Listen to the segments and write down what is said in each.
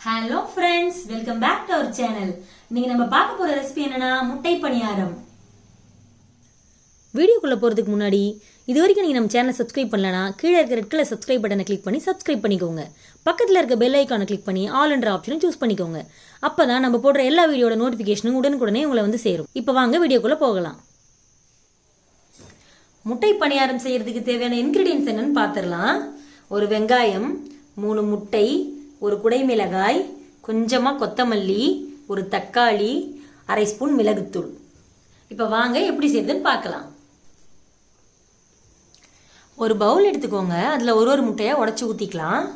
Hello friends, welcome back to our channel. இன்னைக்கு நம்ம பார்க்க போற ரெசிபி என்னன்னா முட்டை பணியாரம். வீடியோக்குள்ள போறதுக்கு முன்னாடி இதுவரைக்கும் நீங்க நம்ம சேனலை சப்ஸ்கிரைப் பண்ணலனா கீழ இருக்க ரெட் கலர் சப்ஸ்கிரைப் பட்டனை கிளிக் பண்ணி சப்ஸ்கிரைப் பண்ணிக்கோங்க. பக்கத்துல இருக்க பெல் ஐகானை கிளிக் பண்ணி ஆல் என்ற ஆப்ஷனை சூஸ் பண்ணிக்கோங்க. அப்பதான் நம்ம போடுற எல்லா வீடியோட நோட்டிஃபிகேஷனும் உடனுக்குடனே உங்களை வந்து சேரும். இப்போ வாங்க வீடியோக்குள்ள போகலாம். முட்டை பணியாரம் செய்யறதுக்கு தேவையான இன்கிரிடியன்ட்ஸ் என்னன்னு பார்த்திரலாம். ஒரு வெங்காயம், 3 முட்டை, ஒரு குடை மிளகாய், கொஞ்சமா கொத்தமல்லி, ஒரு தக்காளி, அரை ஸ்பூன் மிளகுத்தூள். இப்ப வாங்க எப்படி செய்யறதுன்னு பார்க்கலாம். ஒரு பவுல் எடுத்துக்கோங்க. அதுல ஒரு முட்டையை உடைச்சு ஊத்திக்கலாம்.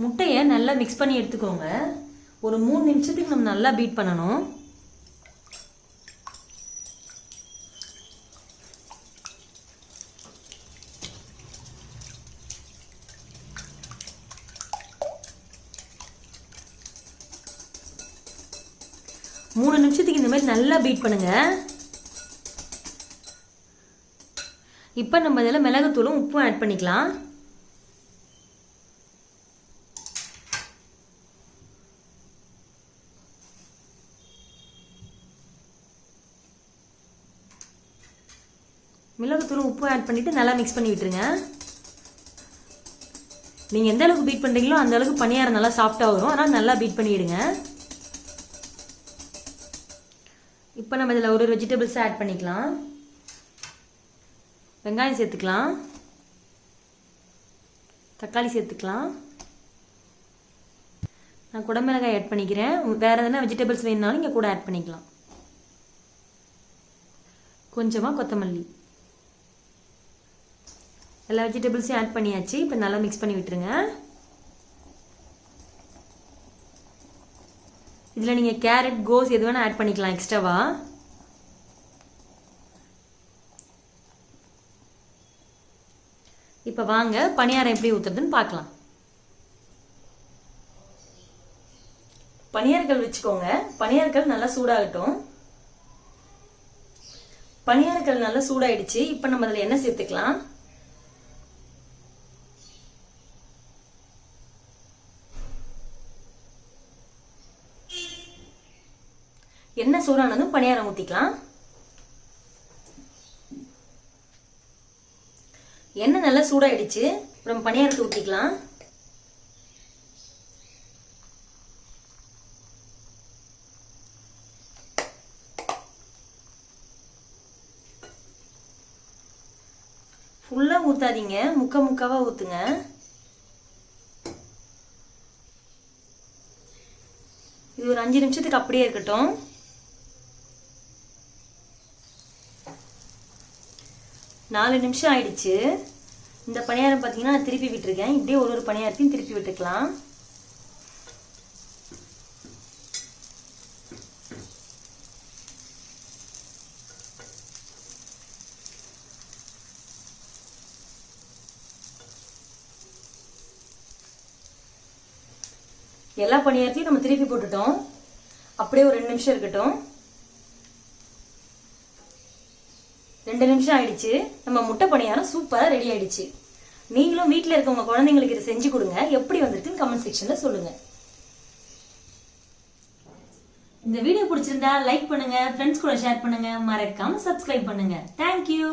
முட்டையை நல்லா மிக்ஸ் பண்ணி எடுத்துக்கோங்க. ஒரு 3 நிமிஷத்துக்கு நம்ம நல்லா பீட் பண்ணணும். மூணு நிமிஷத்துக்கு இந்த மாதிரி நல்லா பீட் பண்ணுங்க. இப்போ நம்ம இதில் மிளகுத்தூளும் உப்பும் ஆட் பண்ணிக்கலாம். மிளகுத்தூளும் உப்பும் ஆட் பண்ணிட்டு நல்லா மிக்ஸ் பண்ணி விட்டுருங்க. நீங்கள் எந்த அளவுக்கு பீட் பண்ணுறீங்களோ அந்த அளவுக்கு பணியாரம் நல்லா சாஃப்டாக வரும். அதனால் நல்லா பீட் பண்ணிவிடுங்க. இப்போ நம்ம இதில் ஒரு வெஜிடபிள்ஸ் ஆட் பண்ணிக்கலாம். வெங்காயம் சேர்த்துக்கலாம், தக்காளி சேர்த்துக்கலாம். நான் குடமிளகாய் ஆட் பண்ணிக்கிறேன். வேறு எதனா வெஜிடபிள்ஸ் வேணுனாலும் இங்கே கூட ஆட் பண்ணிக்கலாம். கொஞ்சமாக கொத்தமல்லி. எல்லா வெஜிடபிள்ஸையும் ஆட் பண்ணியாச்சு. இப்போ நல்லா மிக்ஸ் பண்ணி விட்டுருங்க. இதில் நீங்கள் கேரட், கோஸ் எது வேணால் ஆட் பண்ணிக்கலாம் எக்ஸ்ட்ராவா. இப்போ வாங்க பணியாரம் எப்படி ஊற்றுறதுன்னு பார்க்கலாம். பணியாரக்கல் வச்சுக்கோங்க. பணியாரக்கல் நல்லா சூடாகட்டும். பணியாரக்கல் நல்லா சூடாயிடுச்சு. இப்போ நம்ம அதில் எண்ணெய் சேர்த்துக்கலாம். எண்ணெய் சூடானதும் பணியாரம் ஊற்றிக்கலாம். எண்ணெய் நல்லா சூடாயிடுச்சு. நம்ம பணியாரத்தை ஊற்றிக்கலாம். ஃபுல்லாக ஊற்றாதீங்க, முக்காவாக ஊற்றுங்க. இது ஒரு 5 நிமிஷத்துக்கு அப்படியே இருக்கட்டும். நாலு நிமிஷம் ஆயிடுச்சு. இந்த பணியாரம் பார்த்தீங்கன்னா நான் திருப்பி விட்டுருக்கேன். இப்படியே ஒரு பணியாரத்தையும் திருப்பி விட்டுக்கலாம். எல்லா பணியாரத்தையும் நம்ம திருப்பி போட்டுட்டோம். அப்படியே ஒரு 2 நிமிஷம் இருக்கட்டும். 2 நிமிஷம் ஆயிடுச்சு. நம்ம முட்டை பணியாரம் சூப்பராக ரெடி ஆயிடுச்சு. நீங்களும் வீட்டில் இருக்கவங்க குழந்தைங்களுக்கு இதை செஞ்சு கொடுங்க. எப்படி வந்திருக்குன்னு கமெண்ட் செக்ஷன்ல சொல்லுங்க. இந்த வீடியோ பிடிச்சிருந்தா லைக் பண்ணுங்க, ஃப்ரெண்ட்ஸ் கூட ஷேர் பண்ணுங்க, மறக்காம சப்ஸ்கிரைப் பண்ணுங்க. தேங்க்யூ.